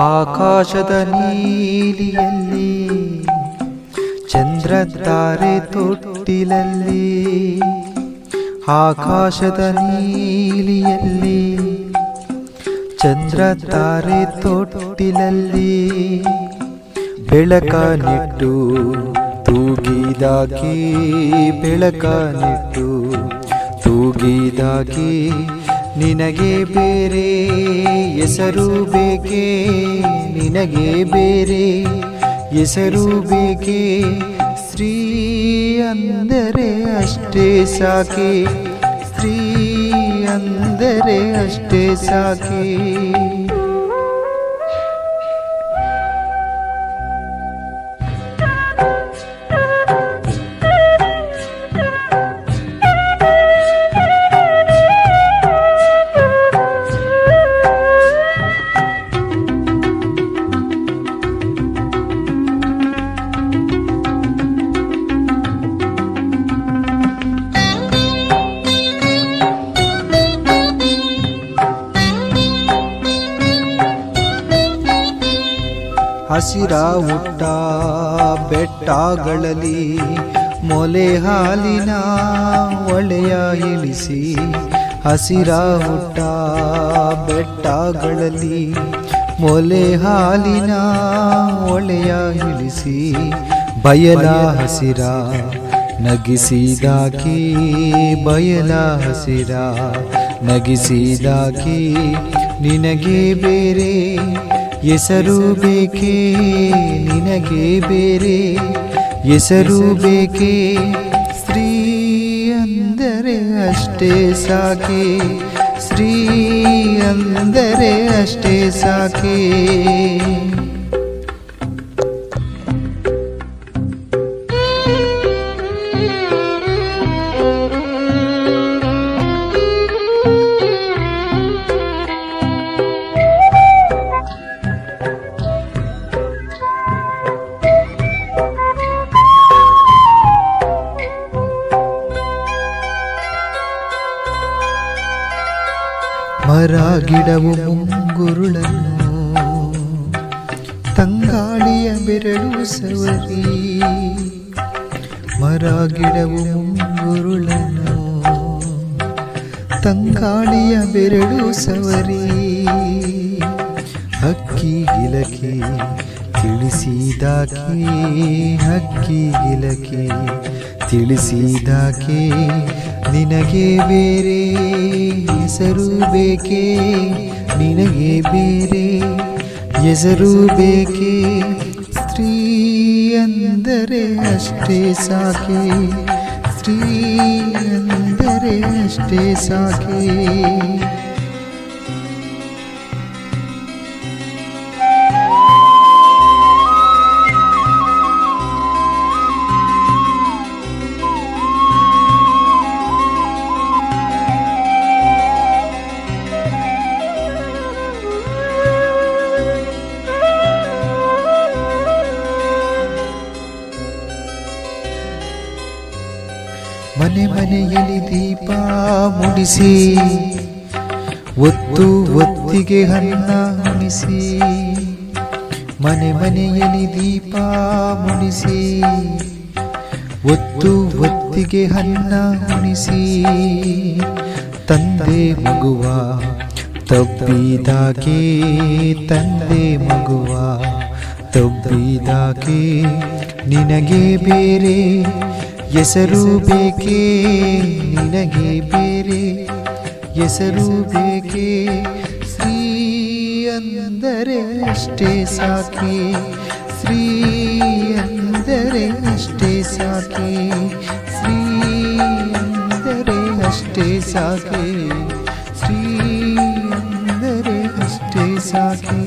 ಆಕಾಶದ ನೀಲಿಯಲ್ಲಿ ಚಂದ್ರ ತಾರೆ ತೊಟ್ಟಿಲಲ್ಲಿ, ಆಕಾಶದ ನೀಲಿಯಲ್ಲಿ ಚಂದ್ರ ತಾರೆ ತೊಟ್ಟಿಲಲ್ಲಿ, ಬೆಳಕ ನೆಟ್ಟು ತೂಗಿದಾಕಿ, ಬೆಳಕ ನೆಟ್ಟು ತೂಗಿದಾಕಿ, ನಿನಗೆ ಬೇರೆ ಹೆಸರು ಬೇಕೆ, ನಿನಗೆ ಬೇರೆ ಹೆಸರು ಬೇಕೆ, ಸ್ತ್ರೀ ಅಂದರೆ ಅಷ್ಟೇ ಸಾಕೆ, ಸ್ತ್ರೀ ಅಂದರೆ ಅಷ್ಟೇ ಸಾಕೆ. ಹಸಿರ ಹುಟ್ಟ ಬೆಟ್ಟಗಳಲ್ಲಿ ಮೊಲೆ ಹಾಲಿನ ಒಳೆಯ ಇಳಿಸಿ, ಹಸಿರ ಹುಟ್ಟ ಬೆಟ್ಟಗಳಲ್ಲಿ ಮೊಲೆ ಹಾಲಿನ ಒಳೆಯ ಇಳಿಸಿ, ಬಯಲ ಹಸಿರ ನಗಿಸಿದಾಕಿ, ಬಯಲ ಹಸಿರ ನಗಿಸಿದಾಕಿ, ನಿನಗೆ ಬೇರೆ ಹೆಸರು ಬೇಕೆ, ನಿನಗೆ ಬೇರೆ ಹೆಸರು ಬೇಕೆ, ಸ್ತ್ರೀ ಅಂದರೆ ಅಷ್ಟೇ ಸಾಕೆ, ಸ್ತ್ರೀ ಅಂದರೆ ಅಷ್ಟೇ ಸಾಕೆ. ಮರ ಗಿಡವು ಮುಂಗುರುಳನ್ನು ತಂಗಾಳಿಯ ಬೆರಳು ಸವರಿ, ಮರ ಗಿಡವು ಮುಂಗುರುಳನ್ನು ತಂಗಾಳಿಯ ಬೆರಳು ಸವರಿ, ಹಕ್ಕಿ ಗಿಲಕಿ ತಿಳಿಸಿದಾಕಿ, ಹಕ್ಕಿ ಗಿಲಕಿ ತಿಳಿಸಿದಾಕಿ, ನಿನಗೆ ಬೇರೆ ಹೆಸರು ಬೇಕೆ, ನಿನಗೆ ಬೇರೆ ಹೆಸರು ಬೇಕೆ, ಸ್ತ್ರೀ ಅಂದರೆ ಅಷ್ಟೇ ಸಾಕೆ, ಸ್ತ್ರೀ ಅಂದರೆ ಅಷ್ಟೇ ಸಾಕೆ. ಮನೆ ಮನೆಯಲ್ಲಿ ದೀಪ ಮುಡಿಸಿ, ಒತ್ತು ಒತ್ತಿಗೆ ಅನ್ನ ಉಣಿಸಿ, ಮನೆ ಮನೆಯಲ್ಲಿ ದೀಪ ಮುಡಿಸಿ, ಒತ್ತು ಒತ್ತಿಗೆ ಅನ್ನ ಉಣಿಸಿ, ತಂದೆ ಮಗುವ ತಬ್ಬಿದಾಕೆ, ತಂದೆ ಮಗುವ ತಬ್ಬಿದಾಕೆ, ನಿನಗೆ ಬೇರೆ ಹೆಸರು ಬೇಕೆ, ನಿನಗೆ ಬೇರೆ ಹೆಸರು ಬೇಕೆ, ಸ್ತ್ರೀ ಅಂದರೆ ಅಷ್ಟೇ ಸಾಕೆ, ಸ್ತ್ರೀ ಅಂದರೆ ಅಷ್ಟೇ ಸಾಕೆ, ಸ್ತ್ರೀ ಅಂದರೆ ಅಷ್ಟೇ ಸಾಕೆ, ಸ್ತ್ರೀ ಅಂದರೆ ಅಷ್ಟೇ ಸಾಕೆ.